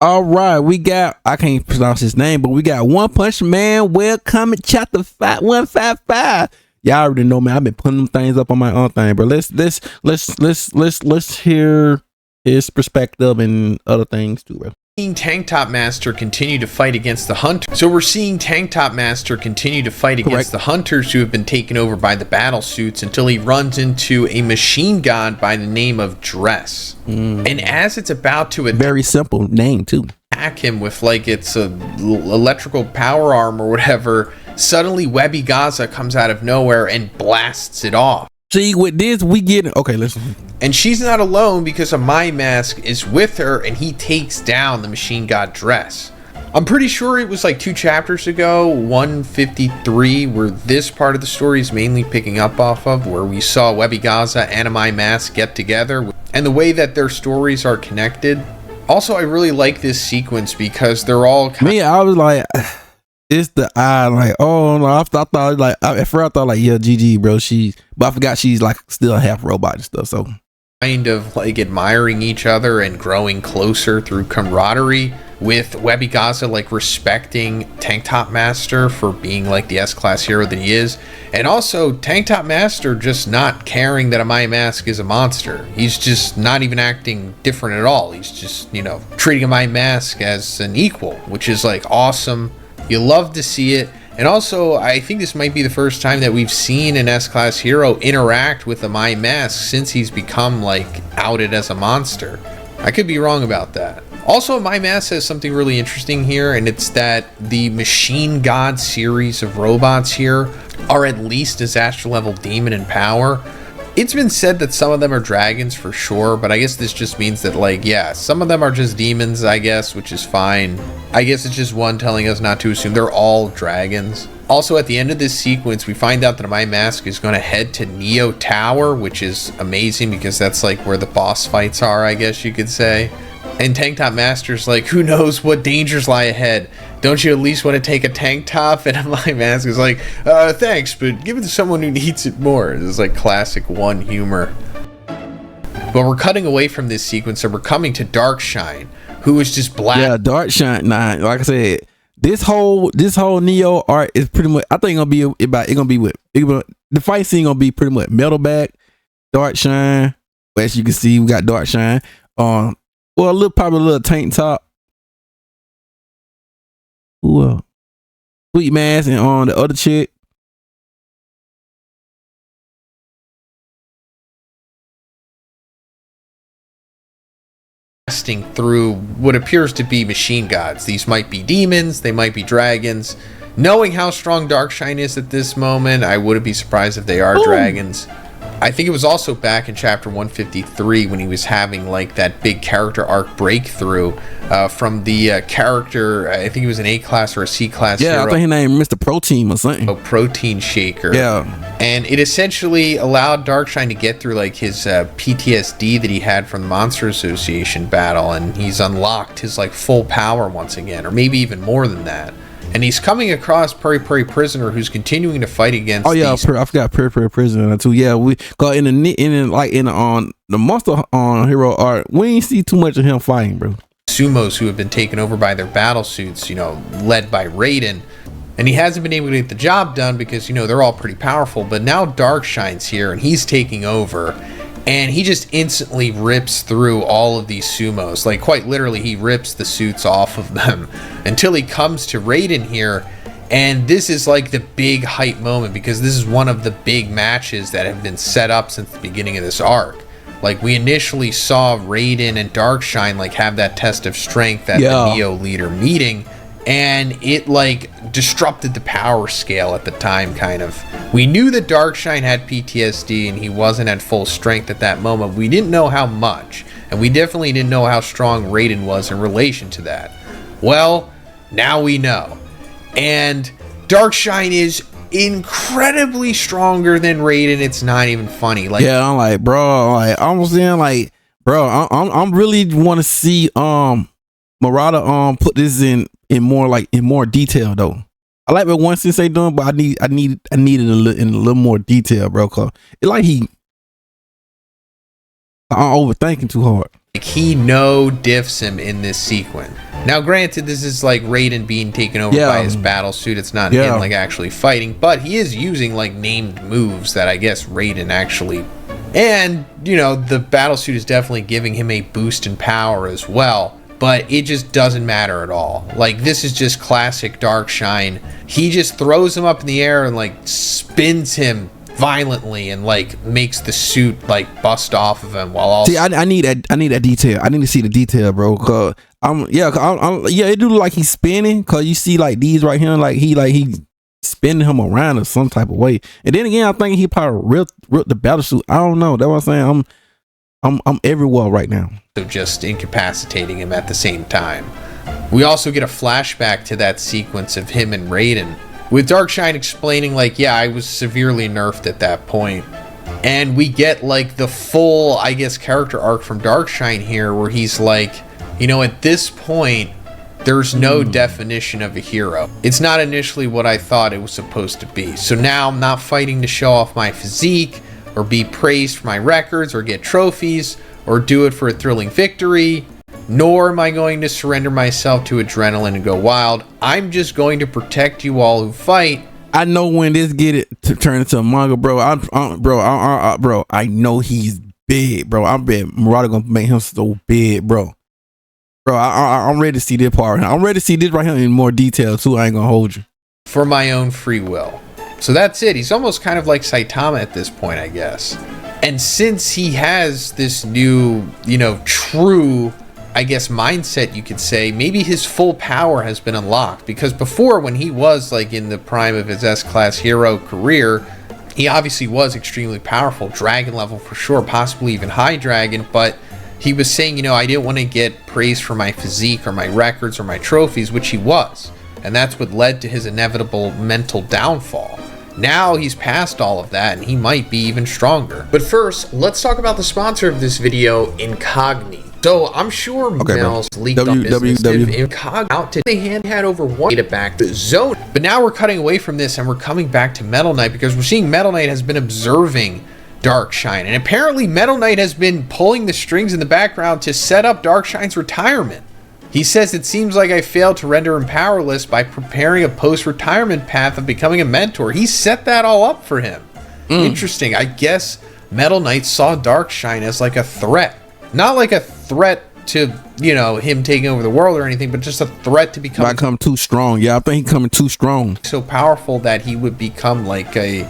All right, we got, I can't pronounce his name, but we got One Punch Man Webcomic chapter 155. Y'all already know, man. I've been putting them things up on my own thing, bro. Let's hear his perspective and other things too, bro. Seeing Tank Top Master continue to fight against the Hunters. So we're seeing Tank Top Master continue to fight against the Hunters who have been taken over by the battle suits until he runs into a machine god by the name of Dress. And as it's about to very simple name too, attack him with like it's a electrical power arm or whatever, suddenly Webby Gaza comes out of nowhere and blasts it off. See, with this, we get okay. Listen, and she's not alone because a My Mask is with her, and he takes down the machine god Dress. I'm pretty sure it was like 2 chapters ago, 153, where this part of the story is mainly picking up off of, where we saw Webby Gaza and a My Mask get together, and the way that their stories are connected. Also, I really like this sequence because they're all. I was like. It's the eye, like, oh no, I thought like at first I thought like, yeah, GG, bro. But I forgot she's like still half robot and stuff. So kind of like admiring each other and growing closer through camaraderie, with Webby Gaza like respecting Tank Top Master for being like the S-class hero that he is, and also Tank Top Master just not caring that a My Mask is a monster. He's just not even acting different at all. He's just, you know, treating a My Mask as an equal, which is like awesome. You love to see it. And also, I think this might be the first time that we've seen an S-class hero interact with a My Mask since he's become like outed as a monster. I could be wrong about that. Also, My Mask says something really interesting here, and it's that the Machine God series of robots here are at least disaster level demon in power. It's been said that some of them are dragons for sure, but I guess this just means that, like, yeah, some of them are just demons, I guess, which is fine. I guess it's just one telling us not to assume they're all dragons. Also, at the end of this sequence, we find out that My Mask is going to head to Neo Tower, which is amazing because that's, like, where the boss fights are, I guess you could say. And Tank Top Master's like, who knows what dangers lie ahead? Don't you at least want to take a tank top? And My Mask is like, thanks, but give it to someone who needs it more. This is like classic one humor. But we're cutting away from this sequence and we're coming to Darkshine, who is just black. Yeah, Darkshine. Nah, like I said, this whole Neo art is pretty much. I think the fight scene gonna be pretty much Metalback, Darkshine. As you can see, we got Darkshine. Well, probably a little tank top. Sweet Mask and on the other chick. Through what appears to be machine gods. These might be demons, they might be dragons. Knowing how strong Darkshine is at this moment, I wouldn't be surprised if they are dragons. I think it was also back in chapter 153 when he was having like that big character arc breakthrough from the character, I think he was an A-class or a C-class hero. I think his name Mr. Protein or something. Oh, Protein Shaker. Yeah. And it essentially allowed Darkshine to get through like his PTSD that he had from the Monster Association battle, and he's unlocked his like full power once again, or maybe even more than that. And he's coming across Puri Puri Prisoner, who's continuing to fight against. Oh yeah, I forgot Puri Puri Prisoner too. Yeah, we got in the Monster Hero art. We ain't see too much of him fighting, bro. Sumos who have been taken over by their battle suits, you know, led by Raiden, and he hasn't been able to get the job done because, you know, they're all pretty powerful. But now Darkshine's here and he's taking over. And he just instantly rips through all of these sumos. Like, quite literally, he rips the suits off of them until he comes to Raiden here. And this is like the big hype moment because this is one of the big matches that have been set up since the beginning of this arc. Like, we initially saw Raiden and Darkshine like have that test of strength at the Neo leader meeting. And it like disrupted the power scale at the time, kind of. We knew that Darkshine had PTSD and he wasn't at full strength at that moment. We didn't know how much, and we definitely didn't know how strong Raiden was in relation to that. Well, now we know. And Darkshine is incredibly stronger than Raiden. It's not even funny. Like, yeah, I'm like, bro, like I'm saying, like, bro, I'm really want to see Murata put this in more detail though. I like what One Sensei doing, but I needed in a little more detail, bro. Cause it like I'm overthinking too hard. Like, he no diffs him in this sequence. Now, granted, this is like Raiden being taken over by his battle suit. It's not him like actually fighting, but he is using like named moves that I guess Raiden actually. And, you know, the battle suit is definitely giving him a boost in power as well. But it just doesn't matter at all. Like, this is just classic Darkshine. He just throws him up in the air and like spins him violently and like makes the suit like bust off of him while also. See, I need that detail. I need to see the detail, bro. Cause it do look like he's spinning. Cause you see like these right here, like he spinning him around in some type of way. And then again, I think he probably ripped the battle suit. I don't know. That's what I'm saying. I'm everywhere right now. So just incapacitating him at the same time. We also get a flashback to that sequence of him and Raiden, with Darkshine explaining like, yeah, I was severely nerfed at that point. And we get like the full, I guess, character arc from Darkshine here, where he's like, you know, at this point, there's no definition of a hero. It's not initially what I thought it was supposed to be. So now I'm not fighting to show off my physique, or be praised for my records, or get trophies, or do it for a thrilling victory. Nor am I going to surrender myself to adrenaline and go wild. I'm just going to protect you all who fight. I know when this get it to turn into a manga, bro. Bro, I know he's big, bro. I bet Murata gonna make him so big, bro. Bro, I'm ready to see this part. I'm ready to see this right here in more detail too. I ain't gonna hold you. For my own free will. So that's it. He's almost kind of like Saitama at this point, I guess. And since he has this new, you know, true, I guess, mindset, you could say, maybe his full power has been unlocked. Because before, when he was like in the prime of his S-class hero career, he obviously was extremely powerful, dragon level for sure, possibly even high dragon, but he was saying, you know, I didn't want to get praised for my physique or my records or my trophies, which he was. And that's what led to his inevitable mental downfall. Now he's past all of that, and he might be even stronger. But first, let's talk about the sponsor of this video, Incogni. So I'm sure Mel's leaked up business Incog out to the hand had over one data back to zone. But now we're cutting away from this and we're coming back to Metal Knight, because we're seeing Metal Knight has been observing Darkshine, and apparently Metal Knight has been pulling the strings in the background to set up Darkshine's retirement. He says, it seems like I failed to render him powerless by preparing a post-retirement path of becoming a mentor. He set that all up for him. Interesting. I guess Metal Knight saw Darkshine as like a threat. Not like a threat to, you know, him taking over the world or anything, but just a threat to become too strong. Yeah, I think he's coming too strong. So powerful that he would become like a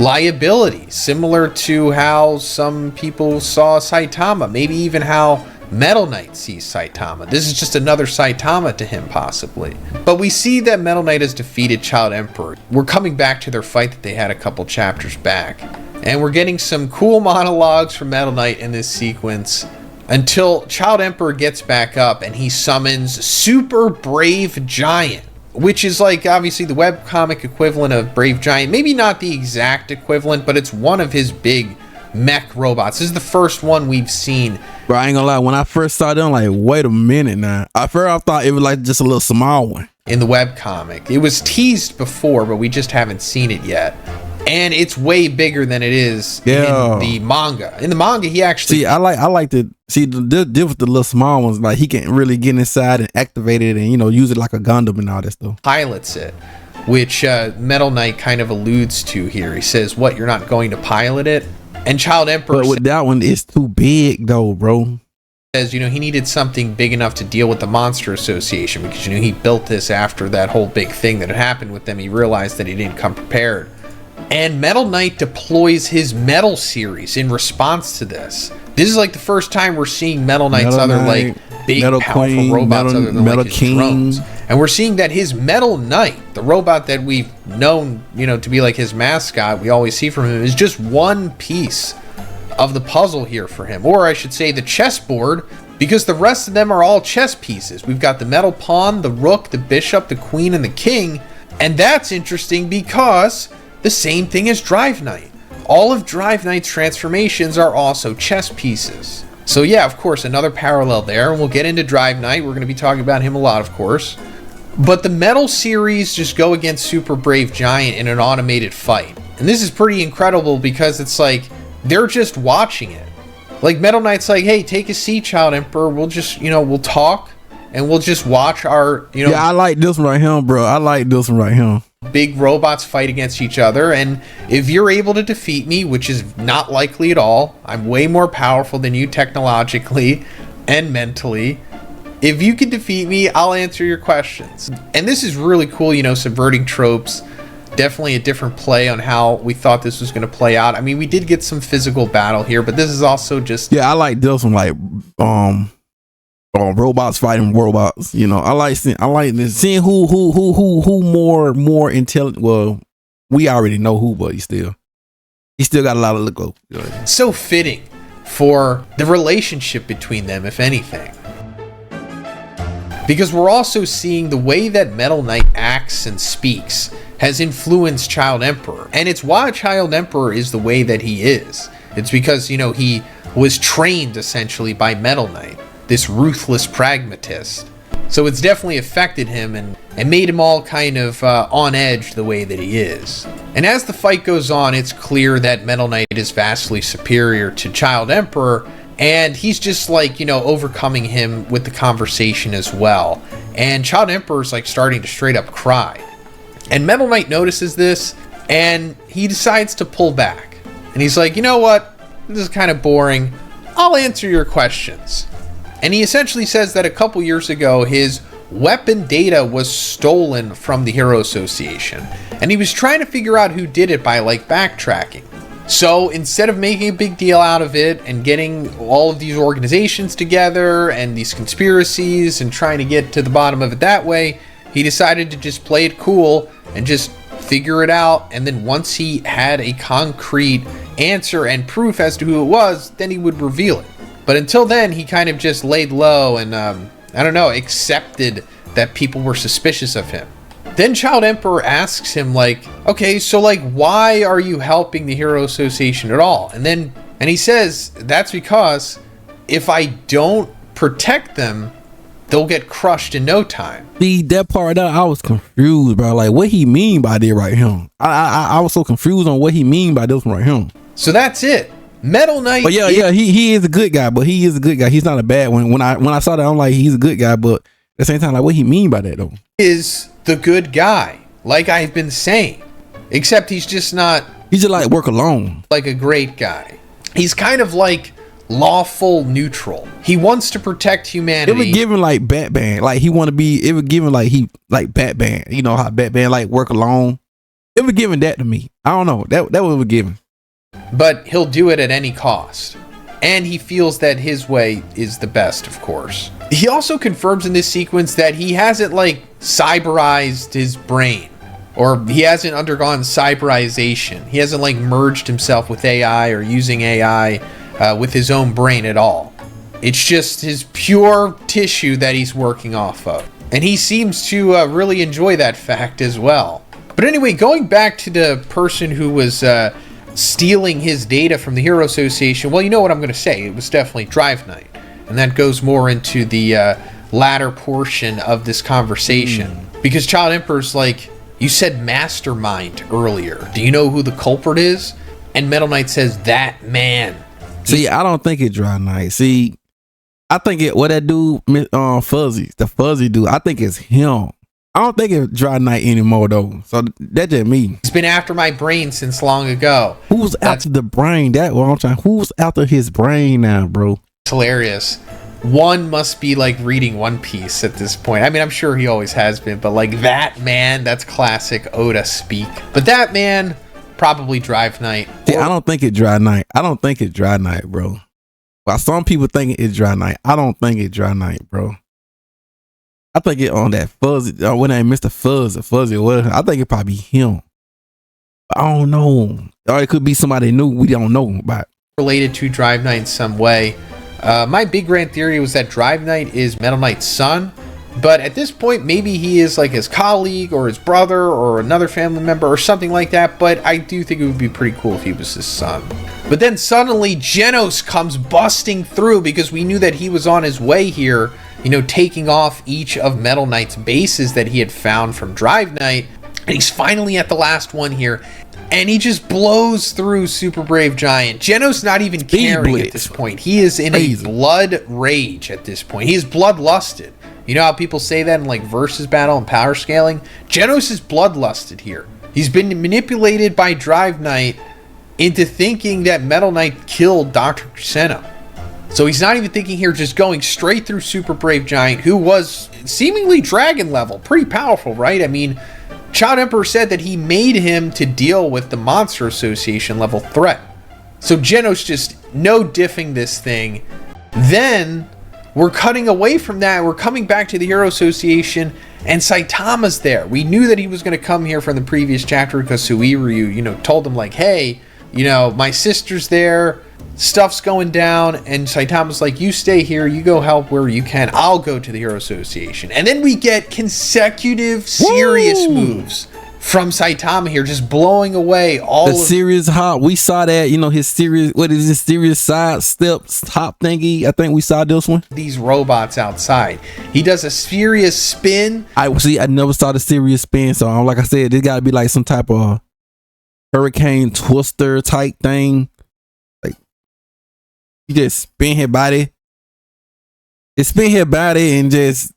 liability, similar to how some people saw Saitama, maybe even how Metal Knight sees Saitama. This is just another Saitama to him, possibly. But we see that Metal Knight has defeated Child Emperor. We're coming back to their fight that they had a couple chapters back. And we're getting some cool monologues from Metal Knight in this sequence until Child Emperor gets back up and he summons Super Brave Giant, which is like obviously the webcomic equivalent of Brave Giant. Maybe not the exact equivalent, but it's one of his big mech robots. This is the first one we've seen. Bro, I ain't gonna lie, when I first saw them, like, wait a minute now. At first I thought it was like just a little small one. In the webcomic. It was teased before, but we just haven't seen it yet. And it's way bigger than it is in the manga. In the manga, he actually... See, I like to see the deal with the little small ones. Like, he can really get inside and activate it and, you know, use it like a Gundam and all that stuff. Pilots it, which Metal Knight kind of alludes to here. He says, what, you're not going to pilot it? And Child Emperor... But with that one, it's too big, though, bro. Says, you know, he needed something big enough to deal with the Monster Association, because, you know, he built this after that whole big thing that had happened with them. He realized that he didn't come prepared. And Metal Knight deploys his Metal series in response to this. This is like the first time we're seeing Metal Knight's like big, Metal powerful Queen, robots other than Metal like his King. drones. And we're seeing that his Metal Knight, the robot that we've known, you know, to be like his mascot, we always see from him, is just one piece of the puzzle here for him. Or I should say the chessboard, because the rest of them are all chess pieces. We've got the metal pawn, the rook, the bishop, the queen, and the king. And that's interesting because the same thing as Drive Knight. All of Drive Knight's transformations are also chess pieces. So yeah, of course, another parallel there, and we'll get into Drive Knight. We're going to be talking about him a lot, of course. But the Metal series just go against Super Brave Giant in an automated fight. And this is pretty incredible because it's like, they're just watching it. Like Metal Knight's like, hey, take a seat, Child Emperor. We'll just, we'll talk and we'll just watch our, Yeah, I like this one right here, bro. I like this one right here. Big robots fight against each other, and if you're able to defeat me, which is not likely at all, I'm way more powerful than you technologically and mentally. If you can defeat me, I'll answer your questions. And this is really cool, subverting tropes. Definitely a different play on how we thought this was going to play out. I mean, we did get some physical battle here, but this is also just... Yeah, I like this one, like, robots fighting robots. I like seeing who more intelligent. Well, we already know who, but he still got a lot of look up. So fitting for the relationship between them, if anything. Because we're also seeing the way that Metal Knight acts and speaks has influenced Child Emperor. And it's why Child Emperor is the way that he is. It's because, he was trained essentially by Metal Knight, this ruthless pragmatist. So it's definitely affected him and made him all kind of on edge the way that he is. And as the fight goes on, it's clear that Metal Knight is vastly superior to Child Emperor, and he's just like, overcoming him with the conversation as well. And Child Emperor's like starting to straight up cry. And Metal Knight notices this, and he decides to pull back. And he's like, you know what? This is kind of boring. I'll answer your questions. And he essentially says that a couple years ago, his weapon data was stolen from the Hero Association. And he was trying to figure out who did it by backtracking. So instead of making a big deal out of it and getting all of these organizations together and these conspiracies and trying to get to the bottom of it that way, he decided to just play it cool and just figure it out. And then once he had a concrete answer and proof as to who it was, then he would reveal it. But until then, he kind of just laid low and, accepted that people were suspicious of him. Then Child Emperor asks him, okay, so, why are you helping the Hero Association at all? And he says, that's because if I don't protect them, they'll get crushed in no time. See, that part I was confused, bro. What he mean by that right here? I was so confused on what he mean by this one right here. So that's it. Metal Knight. But he is a good guy, but he is a good guy. He's not a bad one. When I saw that, I'm like, he's a good guy, but at the same time, what he mean by that though? Is the good guy, like I've been saying, except he's just not. He's just work alone, like a great guy. He's kind of lawful neutral. He wants to protect humanity. It was given Batman, he want to be. It was given he Batman. You know how Batman work alone. It was given that to me. I don't know that was given. But he'll do it at any cost. And he feels that his way is the best, of course. He also confirms in this sequence that he hasn't cyberized his brain, or he hasn't undergone cyberization. He hasn't merged himself with AI or using AI with his own brain at all. It's just his pure tissue that he's working off of. And he seems to really enjoy that fact as well. But anyway, going back to the person who was stealing his data from the Hero Association, well, you know what I'm going to say. It was definitely Drive Knight. And that goes more into the latter portion of this conversation. Because Child Emperor's you said mastermind earlier. Do you know who the culprit is? And Metal Knight says, that man. See, I don't think it's Drive Knight. See, I think what that dude, Fuzzy, the Fuzzy dude, I think it's him. I don't think it's Dry Knight anymore though. So that's just me. He's been after my brain since long ago. Who's after the brain? That what I'm trying. Who's after his brain now, bro? It's hilarious. One must be reading One Piece at this point. I mean, I'm sure he always has been, but that man, that's classic Oda speak. But that man, probably Drive Knight. See, I don't think it's Dry Knight. I don't think it's Dry Knight, bro. While some people think it's Dry Knight, I don't think it's Dry Knight, bro. I think it on that Fuzzy, when I Mr. Fuzz or Fuzzy or whatever. I think it probably him. I don't know. Or it could be somebody new we don't know about. Related to Drive Knight in some way. My big grand theory was that Drive Knight is Metal Knight's son. But at this point, maybe he is his colleague or his brother or another family member or something like that. But I do think it would be pretty cool if he was his son. But then suddenly Genos comes busting through because we knew that he was on his way here, taking off each of Metal Knight's bases that he had found from Drive Knight. And he's finally at the last one here. And he just blows through Super Brave Giant. Genos not even caring at this point. He is in a blood rage at this point. He is bloodlusted. You know how people say that in like versus battle and power scaling? Genos is bloodlusted here. He's been manipulated by Drive Knight into thinking that Metal Knight killed Dr. Cuseno. So he's not even thinking here, just going straight through Super Brave Giant, who was seemingly dragon level. Pretty powerful, right? I mean, Child Emperor said that he made him to deal with the Monster Association level threat. So Genos just no diffing this thing. Then we're cutting away from that. We're coming back to the Hero Association, and Saitama's there. We knew that he was going to come here from the previous chapter because Suiryu, you know, told him like, hey, you know, my sister's there. Stuff's going down, and Saitama's like, you stay here, you go help where you can, I'll go to the Hero Association. And then we get consecutive serious moves from Saitama here, just blowing away all the serious hop. We saw that, you know, his serious, what is this serious side steps hop thingy? I think we saw this one. These robots outside. He does a serious spin. I never saw the serious spin, so like I said, this gotta be like some type of hurricane twister type thing. He just spin his body. It spin his body and just,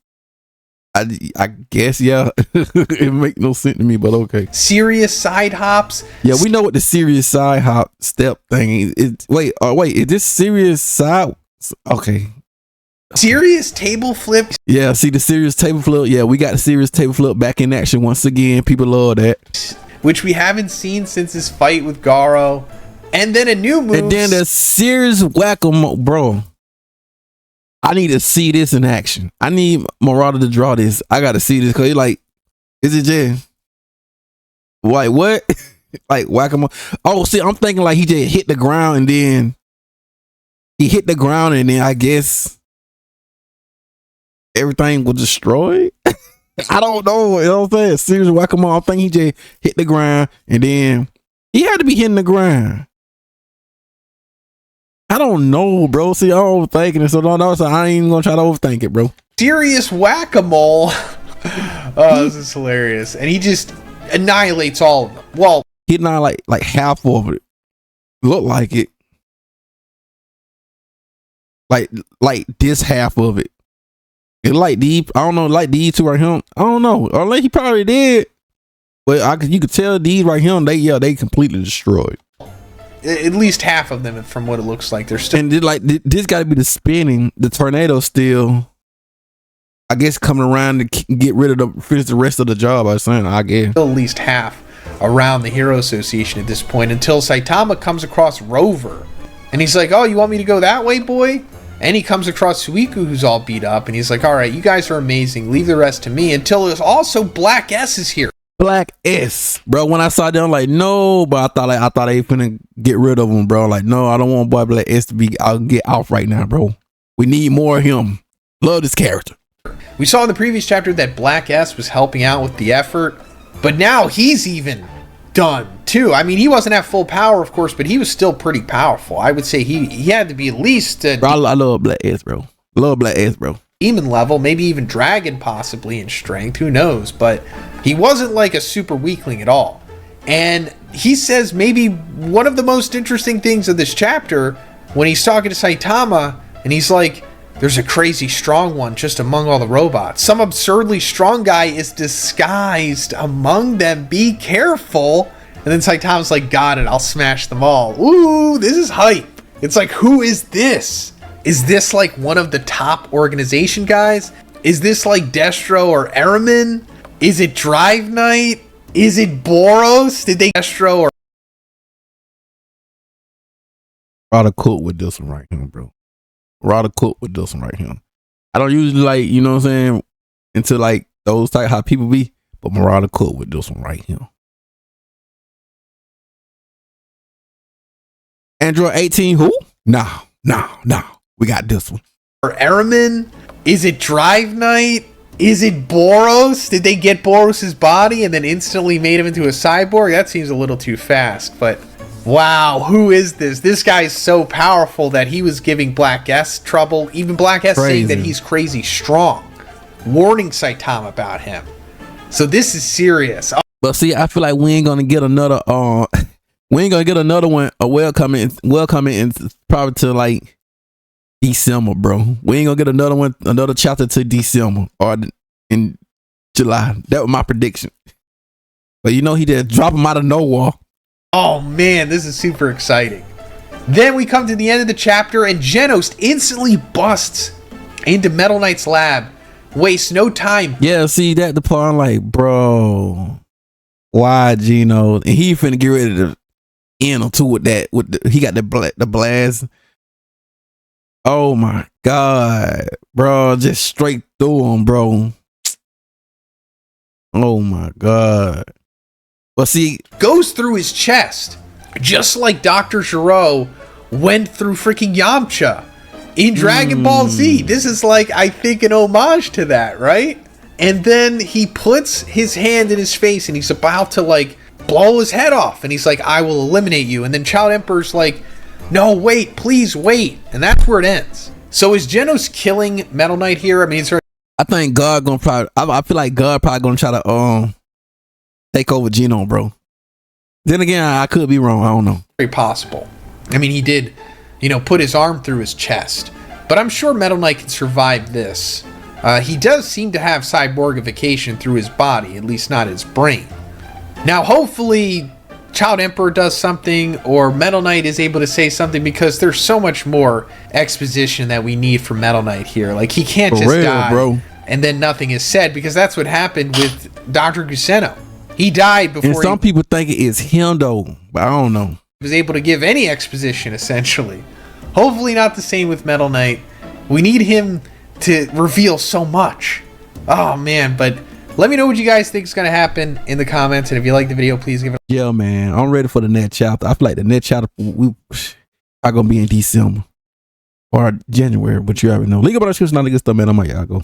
I guess, yeah. It make no sense to me, but okay. Serious side hops. Yeah, we know what the serious side hop step thing is. Wait, is this serious side? Okay. Serious table flip. Yeah, see the serious table flip. Yeah, we got the serious table flip back in action once again. People love that. Which we haven't seen since his fight with Garo. And then a new move. And then the serious whack-a-mole, bro. I need to see this in action. I need Marauder to draw this. I got to see this because like, is it just like what? Like whack-a-mole? Oh, see, I'm thinking like he just hit the ground and then I guess everything was destroyed. I don't know. You know what I'm saying? Serious whack-a-mole. I think he just hit the ground and then he had to be hitting the ground. I don't know, bro. See, I'm overthinking it, so so I ain't even gonna try to overthink it, bro. Serious whack-a-mole. Oh, this is hilarious. And he just annihilates all of them. Well, he annihilated like half of it. Look like it. Like this half of it. It like I don't know, like these two right here. I don't know. Or like he probably did. But you could tell these right here, they completely destroyed. At least half of them, from what it looks like, they're still. And this got to be the spinning. The tornado still, I guess, coming around to get rid of finish the rest of the job. I was saying, I guess. Still at least half around the Hero Association at this point until Saitama comes across Rover, and he's like, "Oh, you want me to go that way, boy?" And he comes across Suiku, who's all beat up, and he's like, "All right, you guys are amazing. Leave the rest to me." Until there's also Black S is here. Black S, bro. When I saw them, like, no, but I thought they finna get rid of him, bro. Like, no, I don't want boy Black S to get off right now, bro. We need more of him. Love this character. We saw in the previous chapter that Black S was helping out with the effort, but now he's even done too. I mean, he wasn't at full power, of course, but he was still pretty powerful. I would say he had to be at least bro, I love Black S, bro. Love Black S, bro. Demon level, maybe even dragon possibly in strength, who knows, but he wasn't like a super weakling at all. And he says maybe one of the most interesting things of this chapter when he's talking to Saitama and he's like, there's a crazy strong one just among all the robots. Some absurdly strong guy is disguised among them. Be careful. And then Saitama's like, got it, I'll smash them all. Ooh, this is hype. It's like, who is this? Is this like one of the top organization guys? Is this like Destro or Eraman? Is it Drive Knight? Is it Boros? Did they Destro or Rather cook with this one right here, bro. Rather cook with this one right here. I don't usually like, you know what I'm saying, into like those type how people be, but Marauder cook with this one right here. Android 18, who? No. We got this one. Or Eraman? Is it Drive Knight? Is it Boros? Did they get Boros's body and then instantly made him into a cyborg? That seems a little too fast, but wow, who is this? This guy is so powerful that he was giving Black S trouble. Even Black S saying that he's crazy strong, warning Saitama about him. So this is serious. But see, I feel like we ain't gonna get another we ain't gonna get another one welcoming in probably to like December, bro. We ain't gonna get another chapter to December or in July. That was my prediction. But you know, he just drop him out of nowhere. Oh man, this is super exciting. Then we come to the end of the chapter and Genos instantly busts into Metal Knight's lab. Wastes no time. Yeah, see that the part I'm like, bro, why Geno? And he finna get ready to end him too with that. He got the blast. Oh my god, bro, just straight through him, bro. Oh my god. But see, goes through his chest, just like Dr. Gero went through freaking Yamcha in Dragon Ball Z. This is like, I think, an homage to that, right? And then he puts his hand in his face and he's about to like blow his head off. And he's like, I will eliminate you. And then Child Emperor's like, no, wait, please wait. And that's where it ends. So is Genos killing Metal Knight here? I mean, I think God gonna probably, I feel like God probably gonna try to take over Geno, bro. Then again, I could be wrong. I don't know. Very possible. I mean, he did, put his arm through his chest. But I'm sure Metal Knight can survive this. He does seem to have cyborgification through his body, at least not his brain. Now, hopefully, Child Emperor does something, or Metal Knight is able to say something, because there's so much more exposition that we need for Metal Knight here. Like, he can't just die, bro, and then nothing is said, because that's what happened with Dr. Guseno. He died before. And some people think it is him, though, but I don't know. He was able to give any exposition, essentially. Hopefully not the same with Metal Knight. We need him to reveal so much. Oh, man, but let me know what you guys think is going to happen in the comments, and if you like the video, please give it a... Yeah, man, I'm ready for the next chapter. I feel like the next chapter are going to be in December or January, but you already know. Link up in the description, all the good stuff, man. I'm like, y'all go.